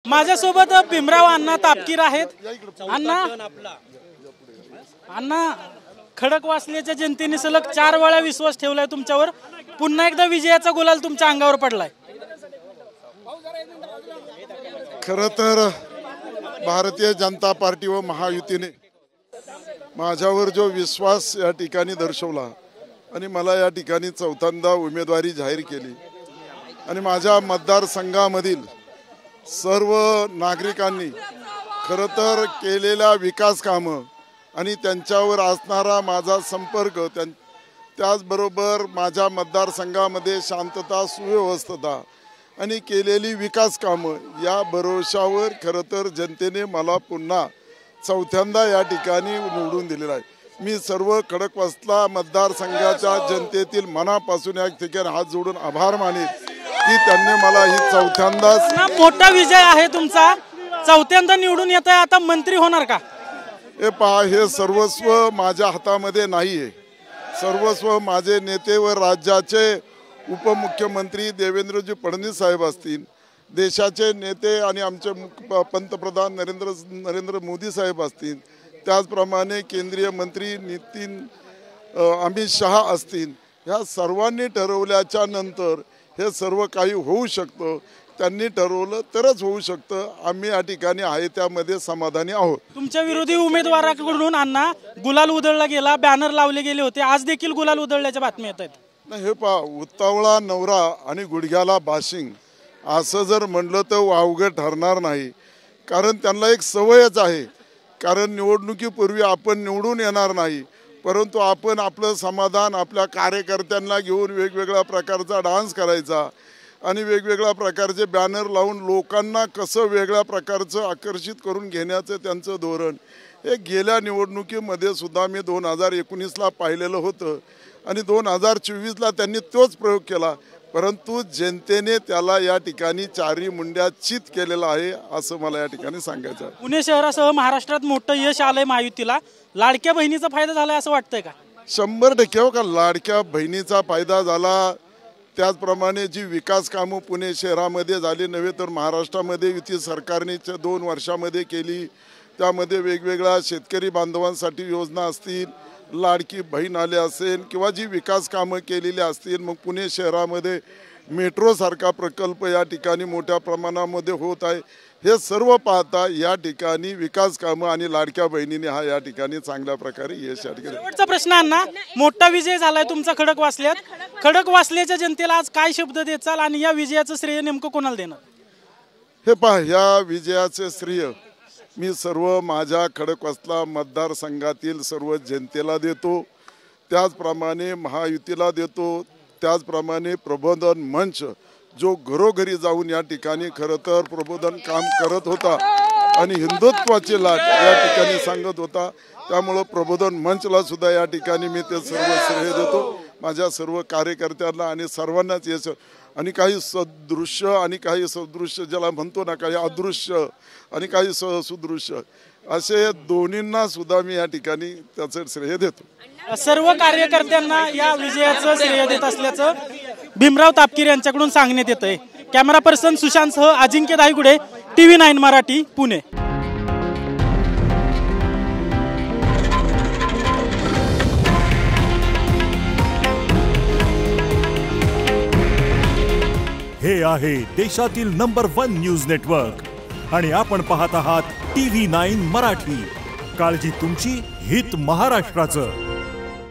माझ्यासोबत भीमराव अण्णा तापकीर आहेत। अण्णा खडकवासल्याच्या जनतेने सलग 4 वेळा विश्वास ठेवलाय तुमच्यावर, पुन्हा एकदा विजयाचा गुलाल तुमच्या अंगावर पडलाय। खरं तर भारतीय जनता पार्टी व महायुतीने माझ्यावर जो विश्वास या ठिकाणी दर्शवला आणि मला या ठिकाणी चौथ्यांदा उमेदवारी जाहीर केली आणि माझ्या मतदारसंघामधील सर्व नागरिकांनी खरं तर केलेल्या विकास कामं आणि त्यांच्यावर असणारा माझा संपर्क, त्याचबरोबर माझ्या मतदारसंघामध्ये शांतता सुव्यवस्था आणि केलेली विकास कामं या भरोशावर खरं तर जनतेने मला पुन्हा चौथ्यांदा या ठिकाणी निवडून दिलेला आहे। मी सर्व खडकवासला मतदारसंघाच्या जनतेतील मनापासून या ठिकाणी हात जोडून आभार मानेन की त्यांनी मला ही चौथ्यांदा मोठा विजय आहे तुमचा, चौथ्यांदा निवडून येत आहे। आता मंत्री होणार का? हे पहा, हे सर्वस्व माझ्या हातामध्ये नाही आहे। सर्वस्व माझे नेते व राज्याचे उपमुख्यमंत्री देवेंद्रजी फडणवीस साहेब असतील, देशाचे नेते आणि आमचे पंतप्रधान नरेंद्र मोदी साहेब असतील, त्याचप्रमाणे केंद्रीय मंत्री अमित शहा असतील, ह्या सर्वांनी ठरवल्याच्या नंतर हे सर्व काही होऊ शकतं। त्यांनी ठरवलं तरच होऊ शकतं। आम्ही या ठिकाणी आहे त्यामध्ये समाधानी आहोत। तुमच्या विरोधी उमेदवाराकडून अण्णा गुलाल उधळला गेला, बॅनर लावले गेले होते, आज देखील गुलाल उधळल्याच्या बातम्या येत आहेत। हे पहा, उत्तावळा नवरा आणि गुडघ्याला बाशिंग असं जर म्हणलं तर वावगं ठरणार नाही, कारण त्यांना एक सवयच आहे। कारण निवडणुकीपूर्वी आपण निवडून येणार नाही, परंतु आपण आपलं समाधान आपल्या कार्यकर्त्यांना घेऊन वेगवेगळ्या प्रकारचा डान्स करायचा आणि वेगवेगळ्या प्रकारचे बॅनर लावून लोकांना कसं वेगळ्या प्रकारचं आकर्षित करून घेण्याचं त्यांचं धोरण हे गेल्या निवडणुकीमध्ये सुद्धा मी 2019ला पाहिलेलं होतं आणि 2024ला त्यांनी तोच प्रयोग केला, परंतु जनतेने त्याला या ठिकाणी 4 मुंड्या चित केलेला आहे असं मला या ठिकाणी सांगायचं आहे। पुणे शहरासह महाराष्ट्रात मोठं यश आलंय महायुतीला, लाडक्या बहिणीचा फायदा झालाय असं वाटतंय का? 100% हो का, लाडक्या बहिणीचा फायदा झाला। त्याचप्रमाणे जी विकास कामं पुणे शहरामध्ये झाली नव्हे तर महाराष्ट्रामध्ये युती सरकारने 2 वर्षामध्ये केली, त्यामध्ये वेगवेगळ्या शेतकरी बांधवांसाठी योजना असतील, लाडकी बहीण आले असेल किंवा जी विकास कामं केलेली असतील, मग पुणे शहरामध्ये मेट्रो सारखा प्रकल्प या ठिकाणी मोठ्या प्रमाणामध्ये होत आहे। हे सर्व पाहता या ठिकाणी विकास कामं आणि लाडक्या बहिणीने हा या ठिकाणी चांगल्या प्रकारे यश या ठिकाणी। शेवटचा प्रश्न अण्णा, मोठा विजय झालाय तुमचा खडकवासल्यात, खडकवासल्याच्या जनतेला आज काय शब्द देचाल आणि या विजयाचं श्रेय नेमकं कोणाला देणार? हे पहा, या विजयाचे श्रेय मी सर्व माझ्या खडकवासला मतदारसंघातील सर्व जनतेला देतो, त्याचप्रमाणे महायुतीला देतो, त्याचप्रमाणे प्रबोधन मंच जो घरोघरी जाऊन या ठिकाणी खरं तर प्रबोधन काम करत होता आणि हिंदुत्वाची लाट या ठिकाणी सांगत होता, त्यामुळं प्रबोधन मंचला सुद्धा या ठिकाणी मी ते सर्व श्रेय देतो माझ्या सर्व कार्यकर्त्यांना आणि सर्वांनाच यश। आणि काही सदृश्य आणि काही सदृश्य ज्याला म्हणतो ना, काही अदृश्य आणि काही सुदृश्य असे दोन्हींना सुद्धा मी या ठिकाणी त्याचं श्रेय देतो। सर्व कार्यकर्त्यांना या विजयाचं श्रेय देत असल्याचं भीमराव तापकीर यांच्याकडून सांगण्यात येतंय। कॅमेरा पर्सन सुशांतसह अजिंक्य दायगुडे, TV9 मराठी, पुणे। हे आहे देशातील नंबर 1 न्यूज नेटवर्क आणि आपण पाहत आहात TV9 मराठी। काळजी तुमची, हित महाराष्ट्राचं।